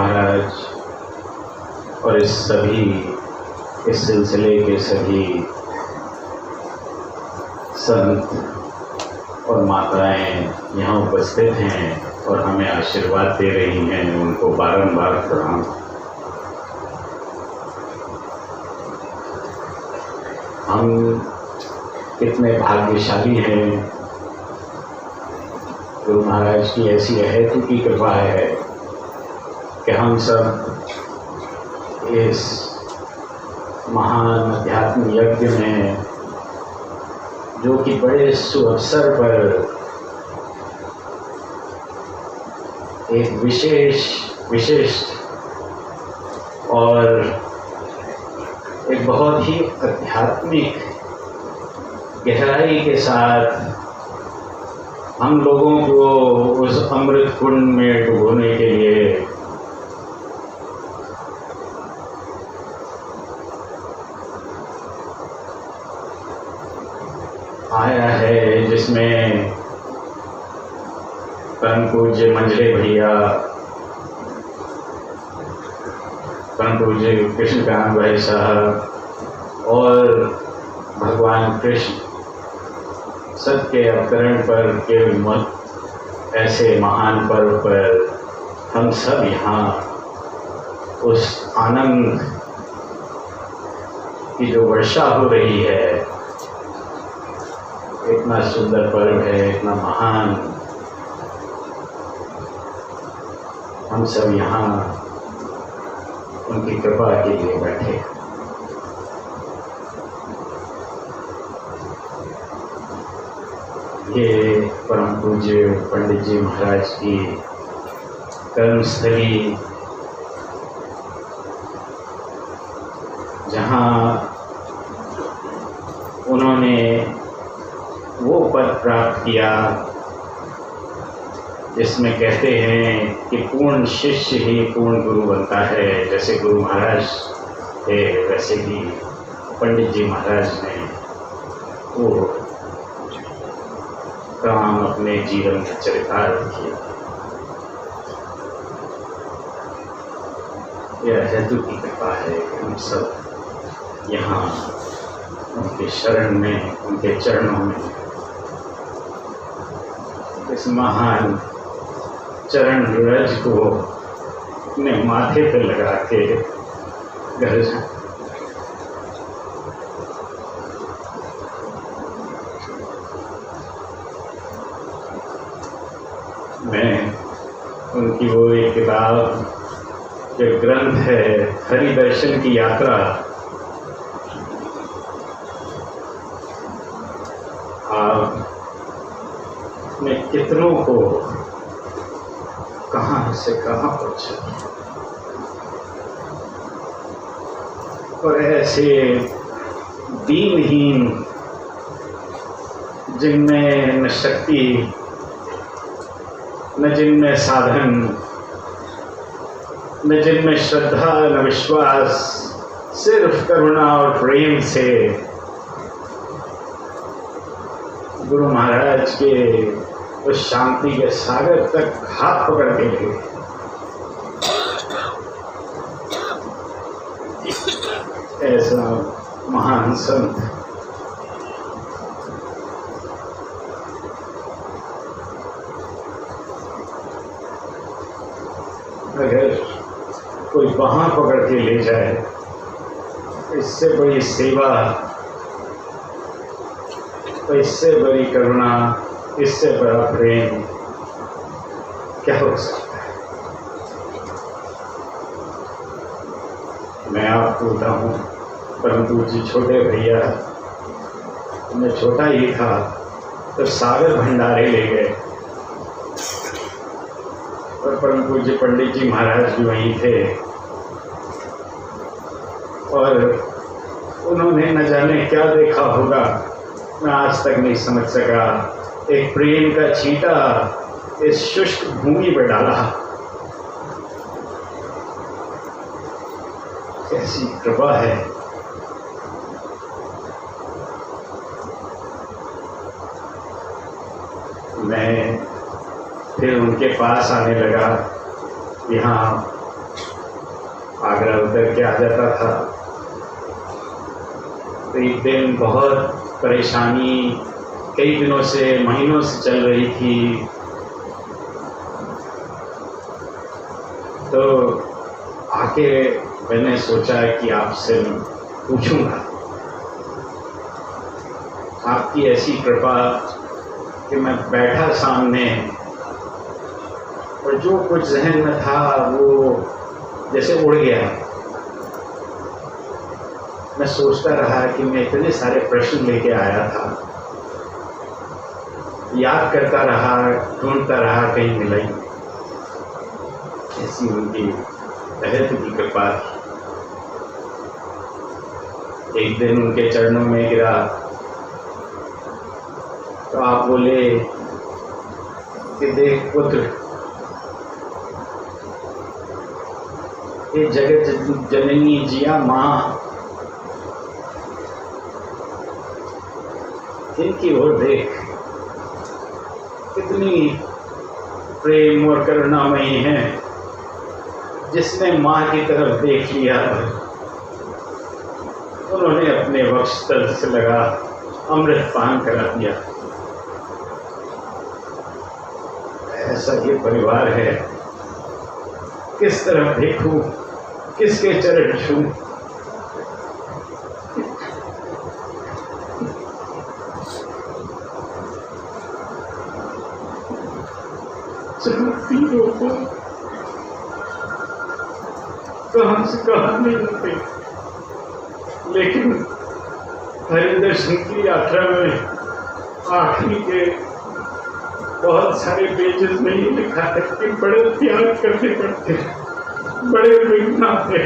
महाराज और इस सिलसिले के सभी संत और माताएं यहाँ उपस्थित हैं और हमें आशीर्वाद दे रही हैं, उनको बारंबार प्रणाम। हम कितने भाग्यशाली हैं, गुरु महाराज की ऐसी अहेतु की कृपा है कि हम सब इस महान अध्यात्म यज्ञ में, जो कि बड़े सुअवसर पर एक विशिष्ट और एक बहुत ही आध्यात्मिक गहराई के साथ हम लोगों को उस अमृत कुंड में डुबोने के लिए आया है, जिसमें परम पूज्य मंजरे भैया, परम पूज्य कृष्णकांत भाई साहब और भगवान कृष्ण सबके अवतरण पर के मत ऐसे महान पर्व पर हम सब यहाँ उस आनंद की जो वर्षा हो रही है, इतना सुंदर पर्व है, इतना महान, हम सब यहाँ उनकी कृपा के लिए बैठे। ये परम पूज्य पंडित जी महाराज की कर्मस्थली, जहाँ उन्होंने वो पद प्राप्त किया जिसमें कहते हैं कि पूर्ण शिष्य ही पूर्ण गुरु बनता है। जैसे गुरु महाराज थे, वैसे ही पंडित जी महाराज ने वो काम अपने जीवन में चरितार्थ किया। यह हेतु की कृपा है कि हम सब यहाँ उनके शरण में, उनके चरणों में इस महान चरण रज को अपने माथे पे लगा के घर जाए। मैं उनकी वो एक किताब, जो ग्रंथ है हरि दर्शन की यात्रा, आप ने कितनों को कहाँ से कहाँ पहुँचा, और ऐसे दीनहीन जिनमें न शक्ति, न जिनमें साधन, न जिनमें श्रद्धा, न विश्वास, सिर्फ करुणा और प्रेम से गुरु महाराज के उस शांति के सागर तक हाथ पकड़ के ले। ऐसा महान संत अगर कोई वहाँ पकड़ के ले जाए, इससे बड़ी सेवा, इससे बड़ी करुणा, इससे बड़ा प्रेम क्या हो सकता है। मैं आपको बताऊं, परंतु जी छोटे भैया, मैं छोटा ही था तो सागर भंडारे ले गए, और परम पूज्य पंडित जी महाराज भी वहीं थे, और उन्होंने न जाने क्या देखा होगा, मैं आज तक नहीं समझ सका। एक प्रेम का छींटा इस शुष्क भूमि पर डाला। कैसी कृपा है। मैं फिर उनके पास आने लगा। यहाँ तरह उतर के आ जाता था। तो एक दिन बहुत परेशानी कई दिनों से, महीनों से चल रही थी। तो आके मैंने सोचा कि आपसे पूछूंगा, आपकी ऐसी कृपा कि मैं बैठा सामने और जो कुछ जहन में था वो जैसे उड़ गया। मैं सोचता रहा कि मैं इतने सारे प्रश्न लेके आया था, याद करता रहा, ढूंढता रहा, कहीं मिला ही। ऐसी उनकी रहमत की कृपा थी। एक दिन उनके चरणों में गिरा तो आप बोले कि देख पुत्र, ये जगत जननी जिया माँ, इनकी ओर देख, कितनी प्रेम और करुणामयी है। जिसने माँ की तरफ देख लिया उन्होंने अपने वक्षस्थल से लगा अमृत पान करा दिया। ऐसा ये परिवार है, किस तरफ देखूं, किसके चरण छूं। तीनों को कहां से कहां नहीं होते, लेकिन हरिंदर सिंह की यात्रा में आखिरी के बहुत सारे पेजेस में ये लिखा है कि बड़े त्याग करते करते बड़े विघ्न थे।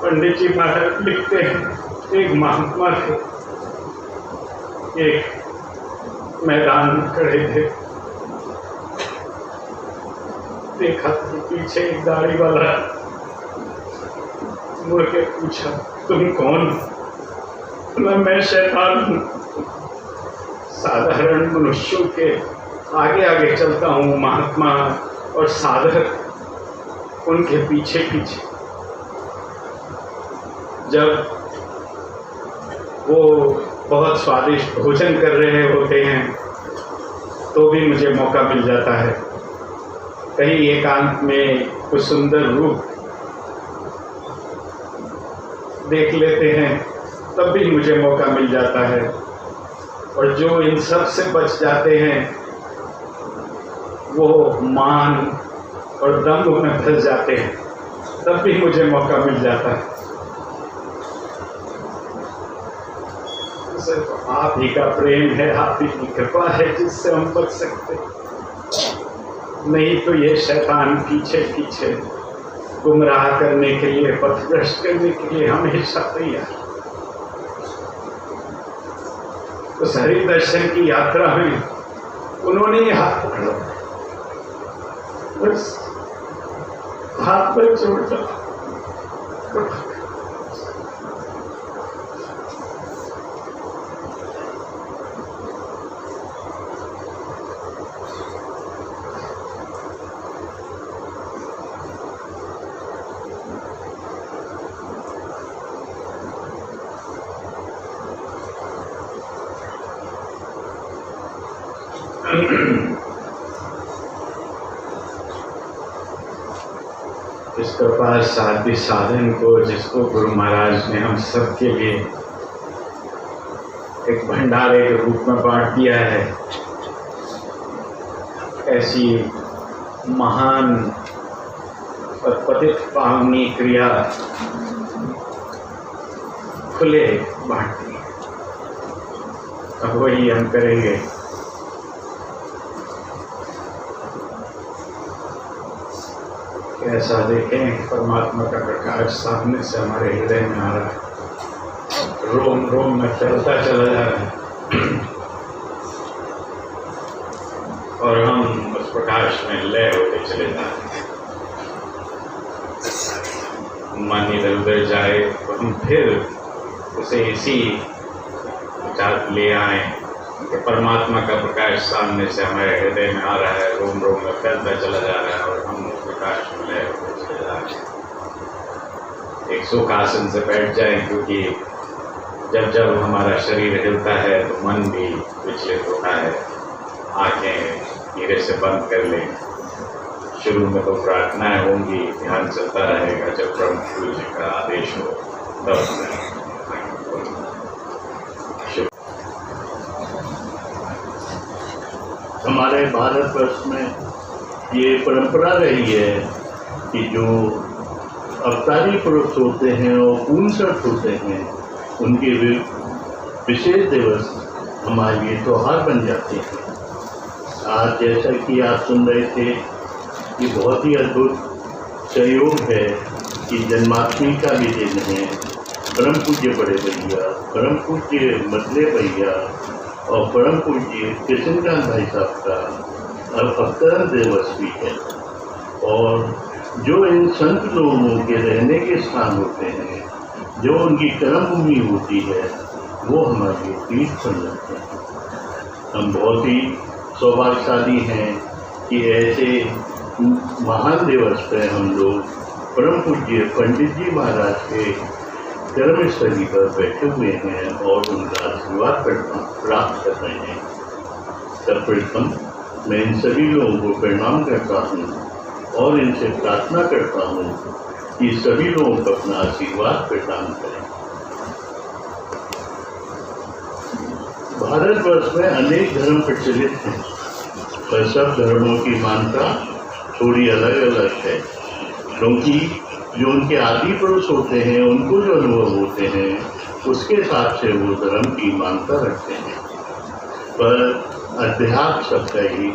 पंडित जी महाराज लिखते हैं, एक महात्मा थे, एक मैदान में खड़े थे, देखा कि पीछे एक दाढ़ी वाला मुड़ के पूछा, तुम कौन? मैं शैतान हूँ, साधारण मनुष्यों के आगे आगे चलता हूँ, महात्मा और साधक उनके पीछे पीछे। जब वो बहुत स्वादिष्ट भोजन कर रहे होते हैं तो भी मुझे मौका मिल जाता है, कहीं एकांत में कुछ सुंदर रूप देख लेते हैं तब भी मुझे मौका मिल जाता है। और जो इन सब से बच जाते हैं वो मान और दम्भ में फंस जाते हैं, तब भी मुझे मौका मिल जाता है। सिर्फ आप ही का प्रेम है, आप ही की कृपा है जिससे हम बच सकते, नहीं तो ये शैतान पीछे पीछे गुमराह करने के लिए, पथभ्रष्ट करने के लिए हमेशा तैयार। उस हरि दर्शन की यात्रा में उन्होंने ही हाथ पकड़ा, बस हाथ पर छोड़। इस कृपा साध्य साधन को, जिसको गुरु महाराज ने हम सबके लिए एक भंडारे के रूप में बांट दिया है, ऐसी महान और पतित पावनी क्रिया खुले बांट दी। अब वही हम करेंगे। ऐसा देखें परमात्मा का प्रकाश सामने से हमारे हृदय में आ रहा है, रोम रोम में चलता चला जा रहा है और हम उस प्रकाश में लय होते चले जा रहे हैं। मन इधर उधर जाए तो हम फिर उसे इसी विचार ले आए कि परमात्मा का प्रकाश सामने से हमारे हृदय में आ रहा है, रोम रोम में फैलता चला जा रहा है और हम उस प्रकाश में लय होते चले जा रहे हैं। एक सुख आसन से बैठ जाएं, क्योंकि जब जब हमारा शरीर हिलता है तो मन भी विचलित होता है। आंखें धीरे से बंद कर लें। शुरू में तो प्रार्थनाएं होंगी, ध्यान चलता रहेगा। जब परम गुरु जी का आदेश हो तब हमारे भारतवर्ष में ये परंपरा रही है कि जो अवतारी पुरुष होते हैं और पूर्णशर्त होते हैं, उनके विशेष दिवस हमारे लिए त्योहार बन जाते हैं। आज जैसा कि आप सुन रहे थे, ये बहुत ही अद्भुत संयोग है कि जन्माष्टमी का भी दिन है। परम पूज्य बड़े भैया, परम पूज्य मदले भैया और परम पूज्य कृष्णकांत भाई साहब का अवतरण दिवस भी है। और जो इन संत लोगों के रहने के स्थान होते हैं, जो उनकी कर्मभूमि होती है, वो हमारे तीर्थ बन जाते हैं। हम बहुत ही सौभाग्यशाली हैं कि ऐसे महान दिवस पर हम लोग परम पूज्य पंडित जी महाराज के कर्मस्थली पर बैठे हुए हैं और उनका आशीर्वाद प्राप्त कर रहे हैं। सर्वप्रथम मैं इन सभी लोगों को प्रणाम करता हूँ और इनसे प्रार्थना करता हूँ कि सभी लोगों को अपना आशीर्वाद प्रदान करें। भारतवर्ष में अनेक धर्म प्रचलित हैं, पर सब धर्मों की मान्यता थोड़ी अलग अलग है, क्योंकि जो उनके आदि पुरुष होते हैं, उनको जो अनुभव होते हैं, उसके हिसाब से वो धर्म की मान्यता रखते हैं। पर अध्यात्म सबका ही,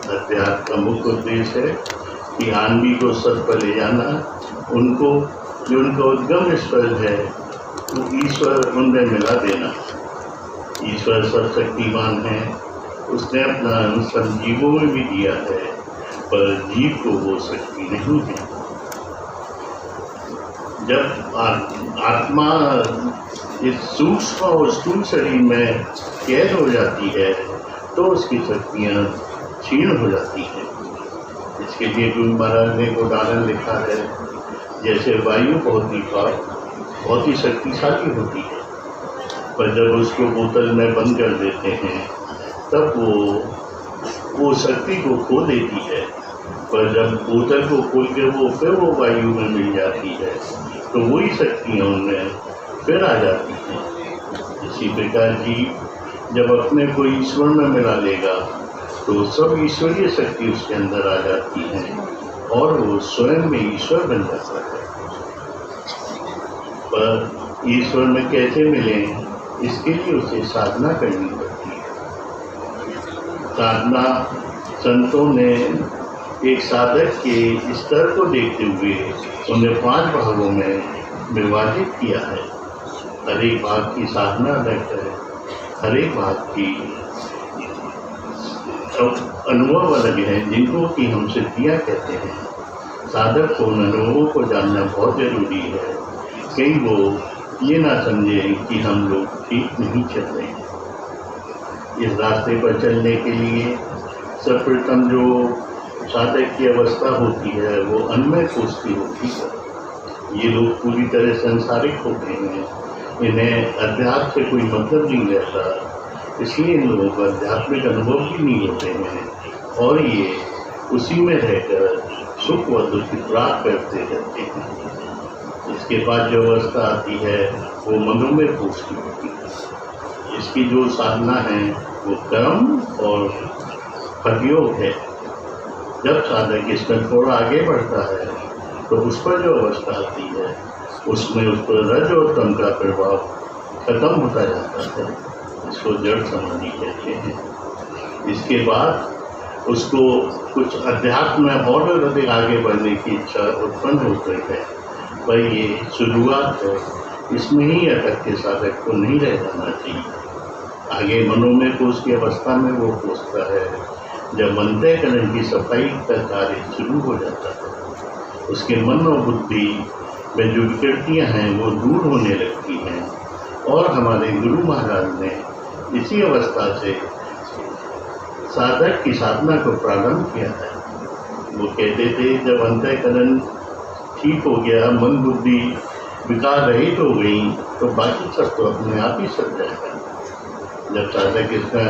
अध्यात्म का मुख्य उद्देश्य है कि आदमी को सत पर ले जाना, उनको जो उनका उद्गम स्थल है वो ईश्वर उनमें मिला देना। ईश्वर सर्वशक्तिमान है, उसने अपना अनुसरण जीवों में भी दिया है, पर जीव को वो शक्ति नहीं है। जब आत्मा इस सूक्ष्म और स्थूल शरीर में कैद हो जाती है तो उसकी शक्तियाँ क्षीण हो जाती हैं। इसके लिए गुरु महाराज ने उदाहरण लिखा है, जैसे वायु बहुत ही शक्तिशाली होती है, पर जब उसको बोतल में बंद कर देते हैं तब वो शक्ति को खो देती है। पर जब बोतल को खोल के वो फिर वो वायु में मिल जाती है तो वही शक्तियाँ उनमें फिर आ जाती हैं। इसी प्रकार जीव जब अपने को ईश्वर में मिला लेगा तो सब ईश्वरीय शक्ति उसके अंदर आ जाती है और वो स्वयं में ईश्वर बन जाता है। पर ईश्वर में कैसे मिले, इसके लिए उसे साधना करनी पड़ती है। साधना संतों ने एक साधक के स्तर को देखते हुए उन्हें 5 भागों में विभाजित किया है। हर एक भाग की साधना अलग है, हर एक भाग की अनुभव अलग है, जिनको कि हम सिद्धियाँ कहते हैं। साधक को उन अनुभवों को जानना बहुत जरूरी है, कहीं वो ये ना समझे कि हम लोग ठीक नहीं चल रहे हैं। इस रास्ते पर चलने के लिए सर्वप्रथम जो साधक की अवस्था होती है वो अन्वय कोष की होती है। ये लोग पूरी तरह संसारिक होते हैं, इन्हें अध्यात्म से कोई मतलब नहीं रहता, इसलिए इन लोगों को आध्यात्मिक अनुभव भी नहीं होते हैं और ये उसी में रहकर सुख व दुख प्राप्त करते रहते हैं। इसके बाद जो अवस्था आती है वो मनोमय कोष की होती है। इसकी जो साधना है वो कर्म और फलयोग है। जब साधक इसमें थोड़ा आगे बढ़ता है तो उस पर जो अवस्था आती है उसमें उस पर रज और तम का प्रभाव खत्म होता जाता है। इसको जड़ समाधि कहते हैं। इसके बाद उसको कुछ अध्यात्म में और अधिक आगे बढ़ने की इच्छा उत्पन्न होती है, पर ये शुरुआत है, इसमें ही अटक के साधक को नहीं रह जाना चाहिए। आगे मनोमय कोष की अवस्था में वो पहुँचता है जब अंतःकरण की सफाई का कार्य शुरू हो जाता है। उसके मन और बुद्धि में जो विकृतियाँ हैं वो दूर होने लगती हैं और हमारे गुरु महाराज ने इसी अवस्था से साधक की साधना को प्रारंभ किया है। वो कहते थे जब अंतःकरण ठीक हो गया, मन बुद्धि विकार रहित हो गई, तो बाकी सब तो अपने आप ही सज जाएगा। जब साधक इसमें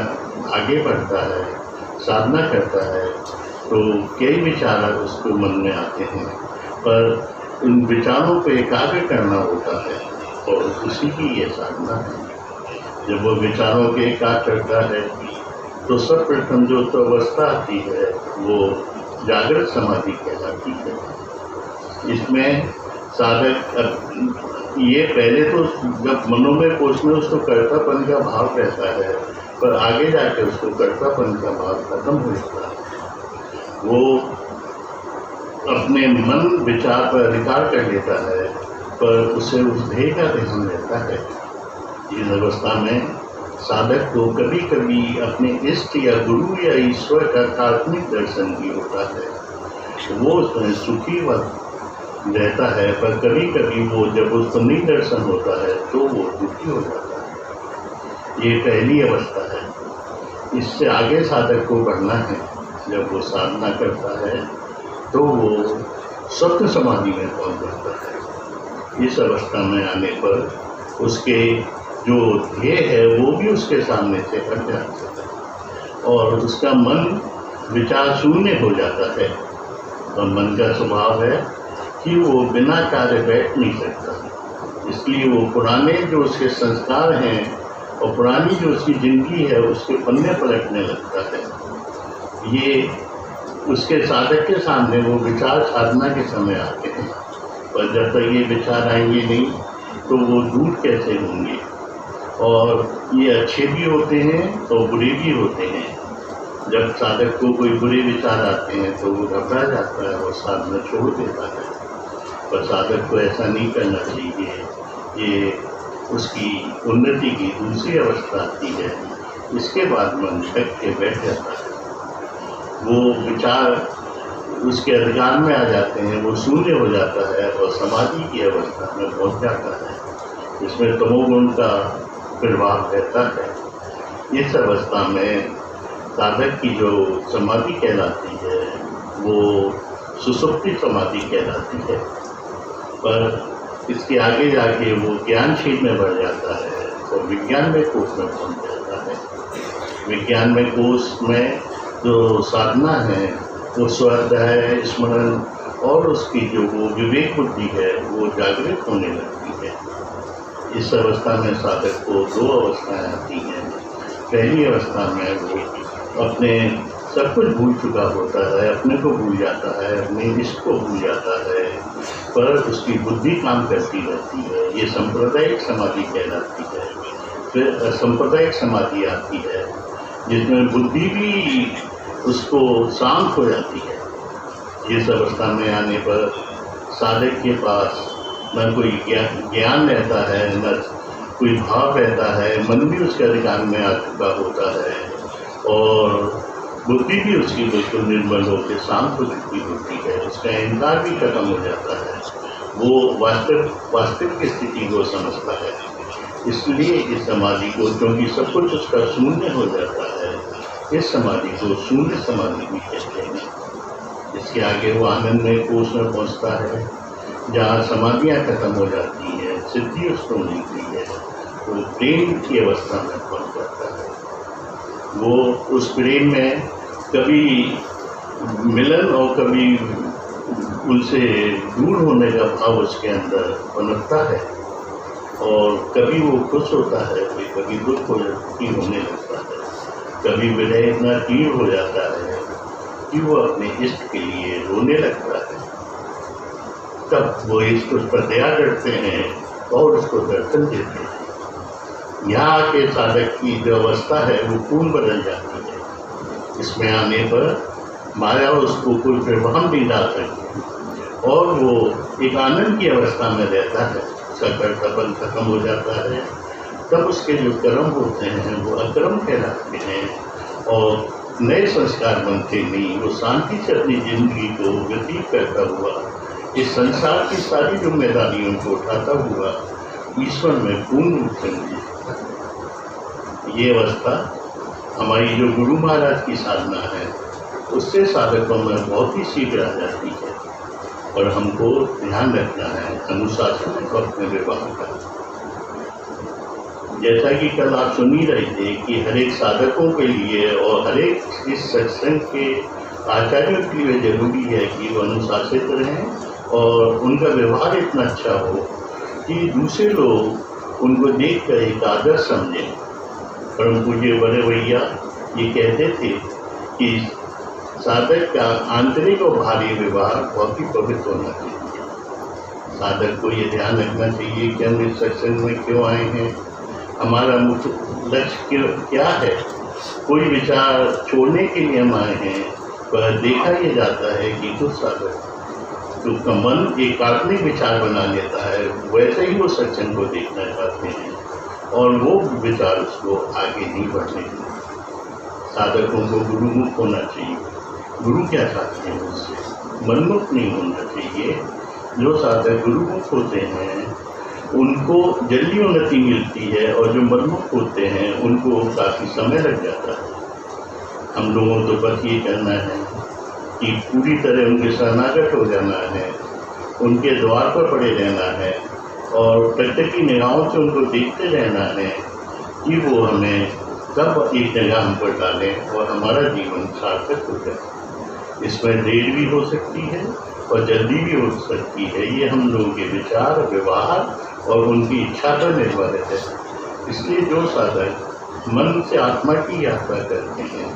आगे बढ़ता है, साधना करता है, तो कई विचार उसको मन में आते हैं, पर उन विचारों को एकाग्र करना होता है और उसी की ये साधना है। जब वो विचारों के एकाग्र करता है तो सर्वप्रथम जो तो अवस्था आती है वो जागृत समाधि कहलाती है। इसमें साधक ये पहले तो जब मनोमय कोश में उसको कर्तापन का भाव रहता है, पर आगे जाके उसको कर्तापन का भाव खत्म हो जाता है। वो अपने मन विचार पर अधिकार कर लेता है, पर उसे उस ध्येय का ध्यान रहता है। इस अवस्था में साधक को कभी कभी अपने इष्ट या गुरु या ईश्वर का काल्पनिक दर्शन भी होता है। वो उसमें सुखी रहता है, पर कभी कभी वो जब उसको नहीं दर्शन होता है तो वो दुखी हो जाता है। ये पहली अवस्था है। इससे आगे साधक को बढ़ना है। जब वो साधना करता है तो वो स्वप्न समाधि में पहुंच जाता है। इस अवस्था में आने पर उसके जो ध्येय है वो भी उसके सामने से हट जाता है और उसका मन विचार शून्य हो जाता है। और मन का स्वभाव है कि वो बिना कार्य बैठ नहीं सकता, इसलिए वो पुराने जो उसके संस्कार हैं और पुरानी जो उसकी जिंदगी है उसके पन्ने पलटने लगता है। ये उसके साधक के सामने वो विचार साधना के समय आते हैं, पर जब तक ये विचार आएंगे नहीं तो वो दूर कैसे होंगे। और ये अच्छे भी होते हैं तो बुरे भी होते हैं। जब साधक को कोई बुरे विचार आते हैं तो वो घबरा जाता है और साधना छोड़ देता है, पर साधक को ऐसा नहीं करना चाहिए। ये उसकी उन्नति की दूसरी अवस्था आती है। इसके बाद मन ढक के बैठ जाता है, वो विचार उसके अधिकार में आ जाते हैं, वो शून्य हो जाता है और समाधि की अवस्था में पहुंच जाता है। इसमें तमोगुण का प्रभाव रहता है। इस अवस्था में साधक की जो समाधि कहलाती है वो सुसुप्ति समाधि कहलाती है, पर इसके आगे जाके वो ज्ञानशील में बढ़ जाता है और विज्ञान में कोष में पहुंच जाता है। विज्ञान में कोष में जो साधना है वो स्वाध्याय, स्मरण और उसकी जो वो विवेक बुद्धि है वो जागृत होने लगती है। इस अवस्था में साधक को दो अवस्थाएं आती हैं। पहली अवस्था में वो अपने सब कुछ भूल चुका होता है, अपने को भूल जाता है, अपने इष्ट को भूल जाता है, पर उसकी बुद्धि काम करती रहती है। ये सांप्रदायिक समाधि कहलाती है। फिर असंप्रदायिक समाधि आती है जिसमें बुद्धि भी उसको शांत हो जाती है। इस अवस्था में आने पर साधक के पास न कोई ज्ञान रहता है, न कोई भाव रहता है, मन भी उसके अधिकार में आ चुका होता है और बुद्धि भी उसकी बिल्कुल निर्मल होकर शांत हो चुकी होती है। उसका अहंकार भी खत्म हो जाता है। वो वास्तविक स्थिति को समझता है। इसलिए इस समाधि को, क्योंकि सब कुछ उसका शून्य हो जाता है, इस समाधि को शून्य समाधि भी कहते हैं। इसके आगे वो आनंदमय कोष में पहुंचता है जहाँ समाधियाँ खत्म हो जाती हैं, सिद्धि उसको मिलती है, वो प्रेम की अवस्था में पहुंच जाता है। वो उस प्रेम में कभी मिलन और कभी उनसे दूर होने का भाव उसके अंदर पनपता है और कभी वो खुश होता है, कभी दुख होने लगता है, कभी विनय इतना तीव्र हो जाता है कि वो अपने इष्ट के लिए रोने लगता है। तब वो इष्ट उस पर दया करते हैं और उसको दर्शन देते हैं। यहाँ आके साधक की जो अवस्था है वो पूर्ण बदल जाती है। इसमें आने पर माया उसको कोई प्रभाव नहीं डाल सकती और वो एक आनंद की अवस्था में रहता है। उसका कर्तव्य खत्म हो जाता है। तब उसके जो कर्म होते हैं वो अकर्म कहलाते हैं और नए संस्कार बनते नहीं। वो शांति से अपनी जिंदगी को व्यतीत करता हुआ इस संसार की सारी जिम्मेदारियों को उठाता हुआ ईश्वर में पूर्ण रूप से मिल जाता है। ये अवस्था हमारी जो गुरु महाराज की साधना है उससे साधकों में बहुत ही शीघ्र आ जाती है। और हमको ध्यान रखना है अनुशासन और अपने व्यवहार का। जैसा कि कल आप सुन ही रहे थे कि हर एक साधकों के लिए और हर एक इस सत्संग के आचार्यों के लिए जरूरी है कि वो अनुशासित रहें और उनका व्यवहार इतना अच्छा हो कि दूसरे लोग उनको देखकर एक आदर्श समझें। परम पूज्य बड़े भैया ये कहते थे कि साधक का आंतरिक और बाहरी व्यवहार बहुत ही पवित्र होना चाहिए। साधक को ये ध्यान रखना चाहिए कि हम इस सत्संग में क्यों आए हैं, हमारा मुख्य लक्ष्य क्या है। कोई विचार छोड़ने के लिए हम आए हैं, पर देखा यह जाता है कि कुछ साधक उसका मन एकात्मिक विचार बना लेता है, वैसे ही वो सत्संग को देखना चाहते हैं और वो विचार उसको आगे नहीं बढ़ने देते। साधकों को गुरुमुख होना चाहिए। गुरु क्या चाहते हैं उससे, मनमुख नहीं होना चाहिए। जो साधक गुरुमुख होते हैं उनको जल्दी उन्नति मिलती है और जो मनमुख होते हैं उनको काफ़ी समय लग जाता है। हम लोगों को बस ये करना है कि पूरी तरह उनके शरणागत हो जाना है, उनके द्वार पर पड़े रहना है और टकटकी निगाहों से उनको देखते रहना है कि वो हमें कब एक जगह हम पर डालें और हमारा जीवन सार्थक हो जाए। इसमें देर भी हो सकती है और जल्दी भी हो सकती है। ये हम लोगों के विचार, व्यवहार और उनकी इच्छा पर निर्भर है। इसलिए जो साधक मन से आत्मा की यात्रा करते हैं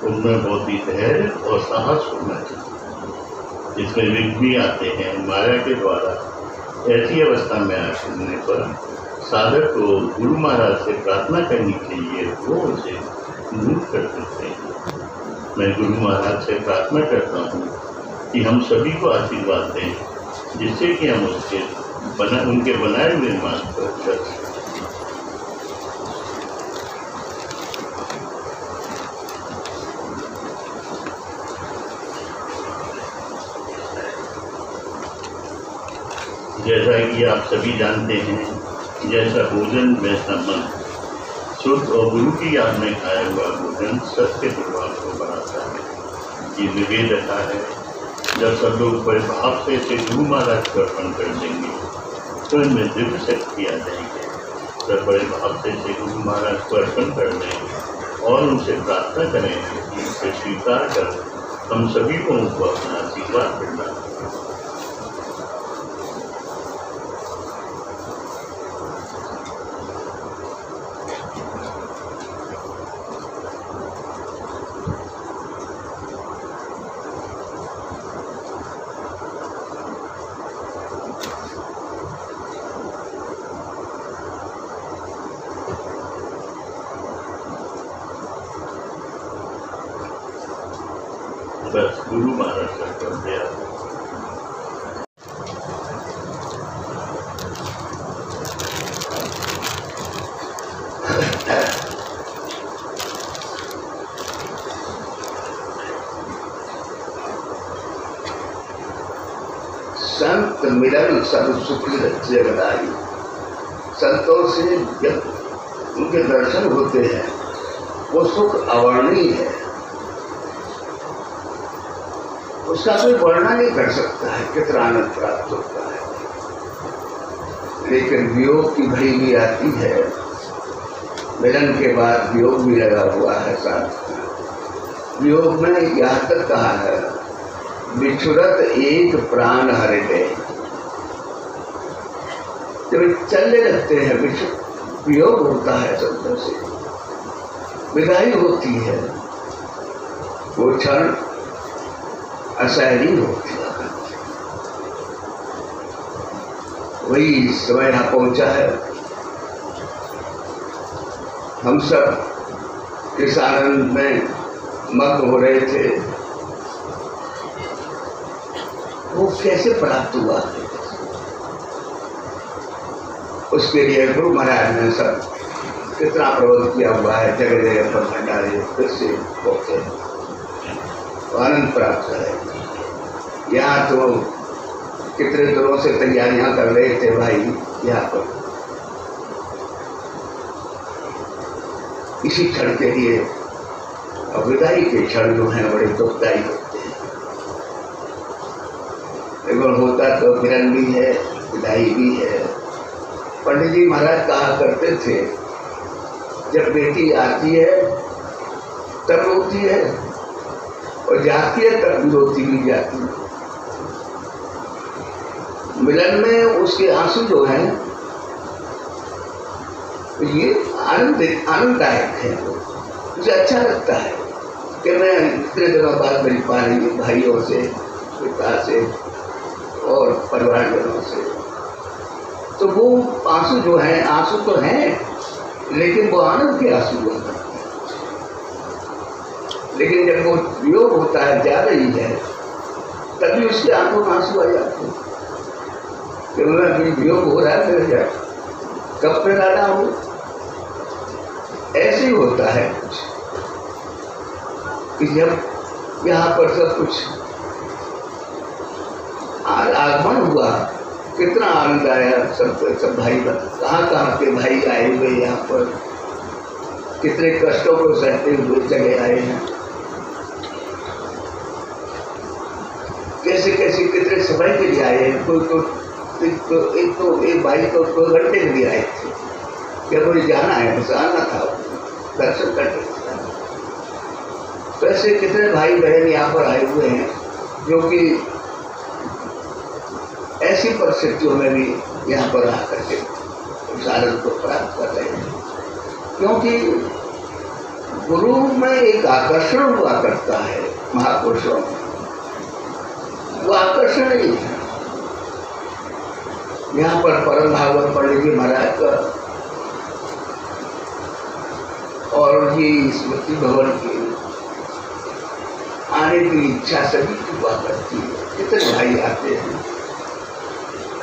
उनमें बहुत ही धैर्य और साहस होना चाहिए। इसमें विघ्न भी आते हैं माया के द्वारा। ऐसी अवस्था में आने पर साधक को गुरु महाराज से प्रार्थना करनी चाहिए, वो उसे दूर कर देते हैं। मैं गुरु महाराज से प्रार्थना करता हूँ कि हम सभी को आशीर्वाद दें, जिससे कि हम उनके बनाए हुए मार्ग पर चल सकें। जैसा कि आप सभी जानते हैं, जैसा भोजन वैसा मन। शुद्ध और गुरु की याद में खाया हुआ भोजन सत्य प्रभाव को बढ़ाता है। ये विवेक रखा है। जब सब लोग बड़े भाव से इसे गुरु महाराज को अर्पण कर देंगे तो इनमें दिव्य शक्ति आ जाएगी। जब बड़े भाव से इसे गुरु महाराज को अर्पण कर दें और उनसे प्रार्थना करें कि इसे स्वीकार कर हम सभी को उनको अपना आशीर्वाद मिलना। बस गुरु महाराज का कर दिया। संत मिलन सब सुख जगदाई। संतों से जब उनके दर्शन होते हैं वो सुख अवर्णनीय है, उसका कोई वर्णन नहीं कर सकता है कितना आनंद प्राप्त होता है। लेकिन वियोग की घड़ी भी आती है, मिलन के बाद वियोग भी लगा हुआ है साथ। वियोग में यहाँ तक कहा है, बिछुरत एक प्राण हरिते। जब चलने लगते हैं वियोग होता है, संतों से विदाई होती है, वो क्षण असहनीय होती है। वही समय यहाँ पहुंचा है। हम सब इस आनंद में मग्न हो रहे थे, वो कैसे प्राप्त हुआ उसके लिए गुरु महाराज ने सब कितना प्रबंध किया हुआ है। जगह जगह पर भंडारे फिर से होते आनंद प्राप्त है। यहाँ तो कितने दिनों से तैयारियां कर रहे थे भाई यहाँ पर इसी क्षण के लिए। और विदाई के क्षण जो हैं बड़े दुखदायी होते हैं। लेकिन होगा तो किरण भी है, विदाई भी है। पंडित जी महाराज कहा करते थे, जब बेटी आती है तब रोती है और जाती है तब भी रोती भी जाती है। मिलन में उसके आंसू जो हैं ये आनंददायक है। मुझे अच्छा लगता है कि मैं इतने दिनों बाद मिल पा रही हूँ भाइयों से, पिता से और परिवारजनों से। तो वो आंसू जो हैं, आंसू तो हैं लेकिन वो आनंद के आंसू हैं। लेकिन जब वो वियोग होता है, जा रही है, तभी उसके आंखों में आंसू आ जाते हैं कि मैं वियोग हो रहा है, मेरे जाए कब पे लाना हो। ऐसे ही होता है कुछ कि जब यहाँ पर सब कुछ आगमन हुआ, कितना आनंद आया। सब भाई कहाँ के भाई आए हुए यहाँ पर, कितने कष्टों को सहते हुए चले आए हैं, कैसे कैसे कितने समय के लिए आए हैं। कोई एक भाई तो 2 घंटे के लिए आए थे, क्या मुझे जाना है, बस आना था, दर्शन करने। तो ऐसे कितने भाई बहन यहाँ पर आए हुए हैं जो कि ऐसी परिस्थितियों में भी यहाँ पर आकर के उस आनंद को प्राप्त कर रहे हैं। क्योंकि गुरु में एक आकर्षण हुआ करता है, महापुरुषों में वो आकर्षण ही है। यहाँ पर परम भागवत पंडित जी महाराज का और ये स्मृति भवन की आने की इच्छा सभी की हुआ करती है। कितने भाई आते हैं,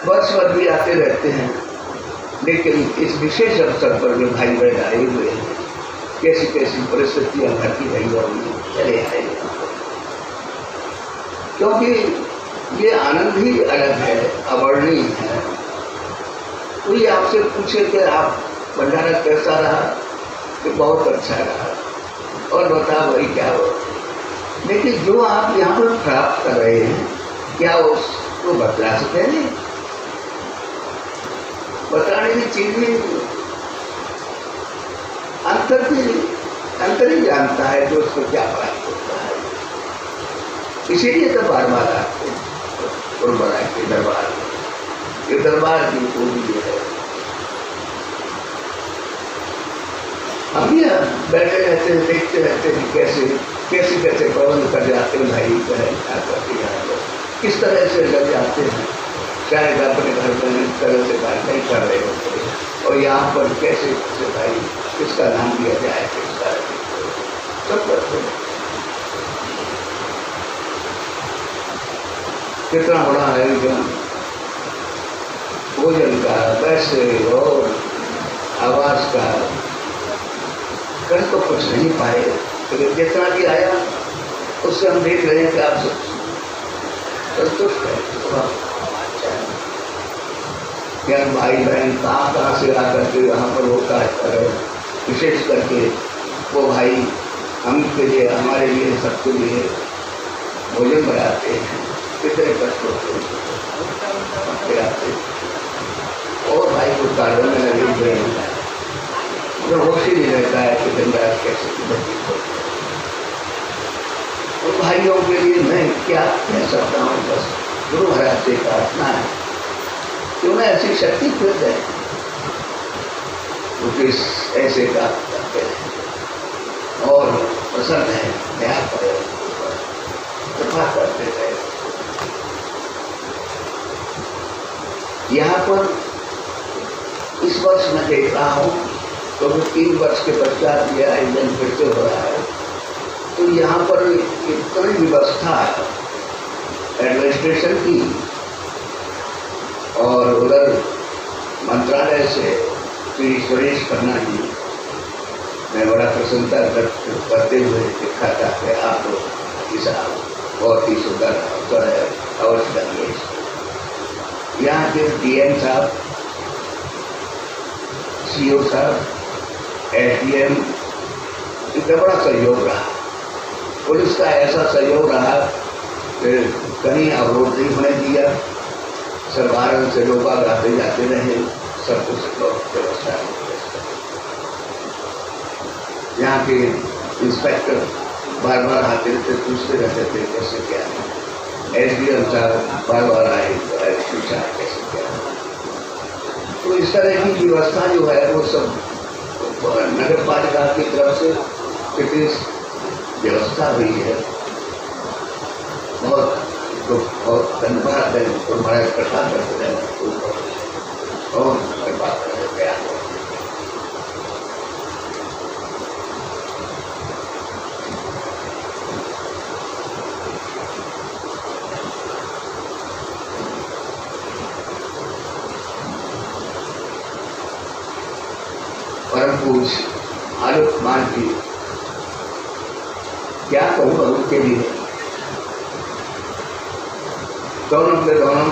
वर्ष भर भी आते रहते हैं, लेकिन इस विशेष अवसर पर जो भाई बहन आए हुए हैं, कैसी कैसी परिस्थितियां घटी रही और चले आए। क्योंकि ये आनंद ही अलग है, अवर्णनीय है। कोई आपसे पूछे कि आप भंडारा कैसा रहा, कि बहुत अच्छा रहा, और बताओ भाई क्या हो। लेकिन जो आप यहाँ पर प्राप्त कर रहे हैं, क्या उसको बतला सकते हैं? बताने की चीज ही अंतर ही जानता है कि उसको क्या प्राप्त होता है। इसीलिए तो बार बार आते हैं गुरुमहाराज के दरबार में। ये दरबार की खूबी है। हम यहाँ बैठे रहते हैं, देखते रहते हैं कैसे प्रबंध कर जाते हैं भाई बहन करके यहाँ पर, किस तरह से लग जाते हैं। शायद अपने घर में इस तरह से बात नहीं कर रहे होते, और यहाँ पर कैसे भाई किसका नाम दिया जाए, किसका सब करते हैं। कितना बड़ा आयोजन, भोजन का, पैसे और आवास का, कर तो कुछ नहीं पाए, लेकिन जितना भी आया उससे हम देख रहे हैं कि आप संतुष्ट है। क्या भाई बहन कहाँ से आकर के यहाँ पर होता है, विशेष करके वो भाई हम के लिए, हमारे लिए, सबके लिए भोजन बनाते हैं। कितने कष्ट होते हैं, और भाई को कार्य में लगे हुए हैं, तो होश ही नहीं रहता है कि धनराज कैसे व्यतीत होते हैं। और भाइयों के लिए मैं क्या कह सकता हूँ, बस गुरु महाराज से प्रार्थना है कि उन्हें ऐसी शक्ति फिर दें, वो किस ऐसे काम करते हैं और प्रसन्न है, दया करें, कृपा करते रहे। यहाँ पर इस वर्ष मैं देख रहा हूँ, तो 3 वर्ष के पश्चात यह आयोजन फिर से हो रहा है। तो यहाँ पर इतनी व्यवस्था एडमिनिस्ट्रेशन की और उधर मंत्रालय से श्री सुरेश खन्ना जी, मैं बड़ा प्रसन्नता व्यक्त करते हुए देखा था कि आप लोग इस बहुत ही सुंदर अवसर है, अवश्य करिए। यहाँ के DM साहब, CO साहब, SDM, इतना बड़ा सहयोग रहा। पुलिस का ऐसा सहयोग रहा कि कहीं अवरोध नहीं होने दिया, सरवारन से लोग आते जाते रहे, सब कुछ व्यवस्था है। यहाँ के इंस्पेक्टर बार बार आते रहते, पूछते रहते थे कैसे क्या है। SDM साहब बार बार आए, पूछा कैसे क्या है। तो इस तरह की व्यवस्था जो है वो सब नगर पालिका की तरफ से कितनी व्यवस्था हुई है। बहुत धन्यवाद है, तो हमारा इकट्ठा करते हैं और बात गया। परम पूज्य आलोक मान जी, क्या कहूँ उनके लिए, दोनों के दोनों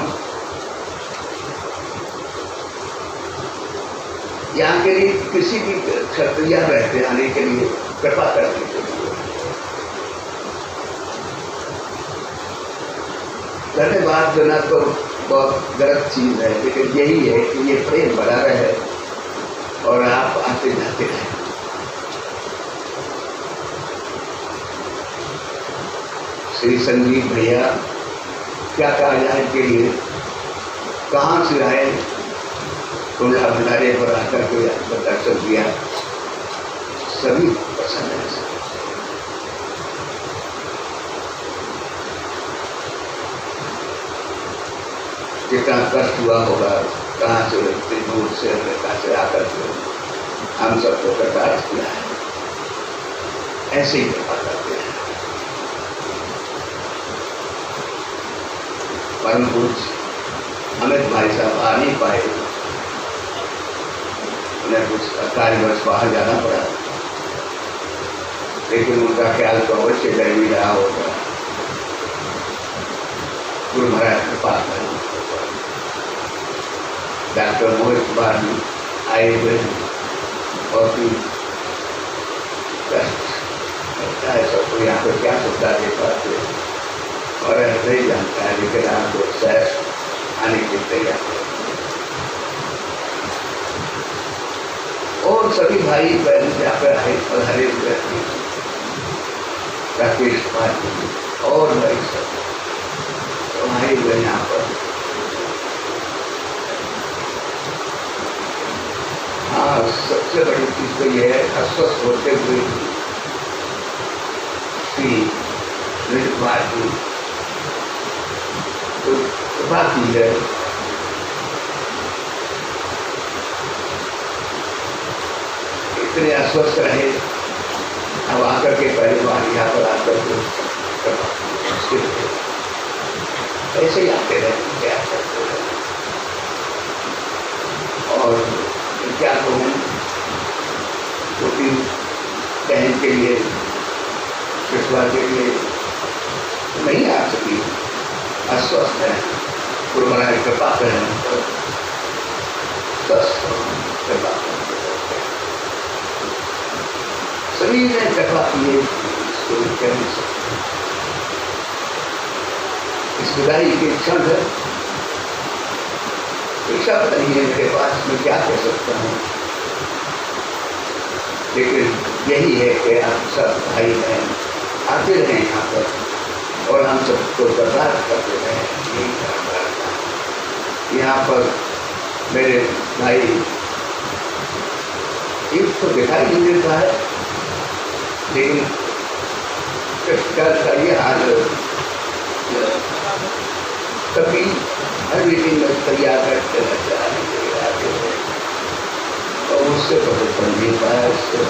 यहाँ के लिए किसी भी क्षत्रिया रहते आने के लिए कृपा करने के लिए धन्यवाद देना तो बहुत गलत चीज है, लेकिन यही है कि ये प्रेम बना रहे और आप आते जाते रहे। श्री संजीव भैया, क्या कहा जाए के लिए, कहाँ से आए, तुमने भंडारे पर आकर के दर्शन दिया, सभी पसंद है। कितना कष्ट हुआ होगा, कहाँ से इतनी दूर से अमेरिका से आकर के हम सबको प्रकाश किया है। ऐसे ही कृपा करते हैं। परम पूज्य अमित भाई साहब आ नहीं पाए, उन्हें कुछ कार्यवश बाहर जाना पड़ा, लेकिन उनका ख्याल तो अवश्य कर भी रहा होगा। गुरु महाराज कृपा करें। डॉक्टर मोहित कुमार जी आए हुए और भी कष्ट लगता है सबको, यहाँ पर क्या सुविधा दे पाते और नहीं जानता है, लेकिन आपको शहर आने के तैयार और सभी भाई बहन यहाँ पर आए और हरे व्यक्ति राकेश कुमार जी और भाई सब तो आए हुए यहाँ पर। हाँ, सबसे बड़ी चीज तो यह है, अस्वस्थ होते हुए श्री कुमार जी तो कृपा की है। इतने अस्वस्थ रहे, अब आकर के पहली बार यहाँ पर आकर के ऐसे ही आते रहे, क्या करते रहे। और क्या कहूँ, छोटी बहन के लिए, कृष्णा के लिए नहीं आ सकी, अस्वस्थ है। गुरु महाराज कृपा करें, स्वस्थ कृपा सभी ने कृपा की, इसको कह नहीं सकते। इस विदाई के क्षण है, शब्द नहीं है मेरे पास, मैं क्या कह सकता हूँ, लेकिन यही है कि आप सब भाई बहन आते रहे यहाँ पर और हम सबको बर्दाश्त करते रहे। यही यहाँ पर मेरे भाई एक तो दिखाई नहीं देता है, लेकिन का ये हाल कभी हर मीटिंग में तैयार करते रहते हैं और उससे पता चल नहीं पाया, उससे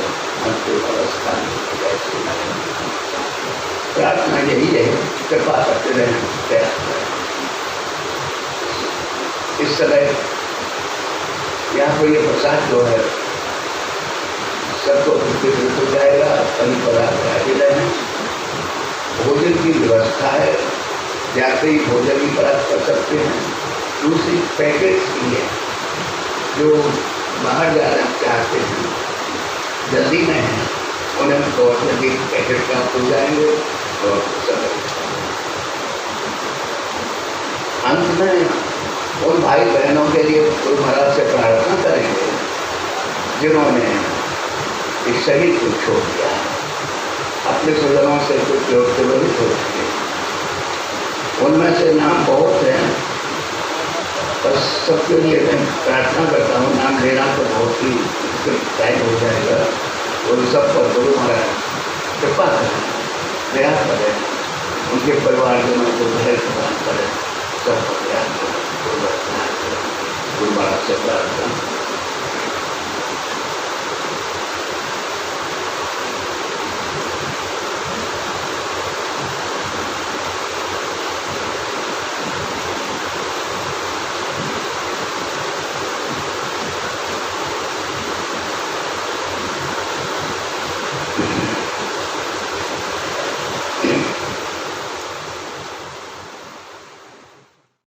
अंतिम अवस्था प्रार्थना यही है, कृपा करते रहे। इस समय यहाँ पर ये प्रसाद जो है सबको वितरित हो जाएगा, कहीं पर आप आगे रहें। भोजन की व्यवस्था है, जाते ही भोजन भी प्राप्त कर सकते हैं। दूसरी पैकेज की है, जो बाहर जाना चाहते हैं, जल्दी में है, उन्हें बहुत जल्दी पैकेट प्राप्त हो जाएंगे। और अंत में उन भाई बहनों के लिए गुरु महाराज से प्रार्थना करेंगे जिन्होंने इस शरीर को छोड़ दिया, अपने स्वजनों से कुछ जोड़ते हुए भी छोड़ दिए। उनमें से नाम बहुत हैं, बस सबके लिए मैं प्रार्थना करता हूँ। नाम लेना तो बहुत ही टाइम हो जाएगा। उन सब पर गुरु महाराज कृपा करें, दया करें, उनके परिवारजनों को धैर्य प्रदान करें, सब पर दया करें। गुरु महाराज से प्रार्थना।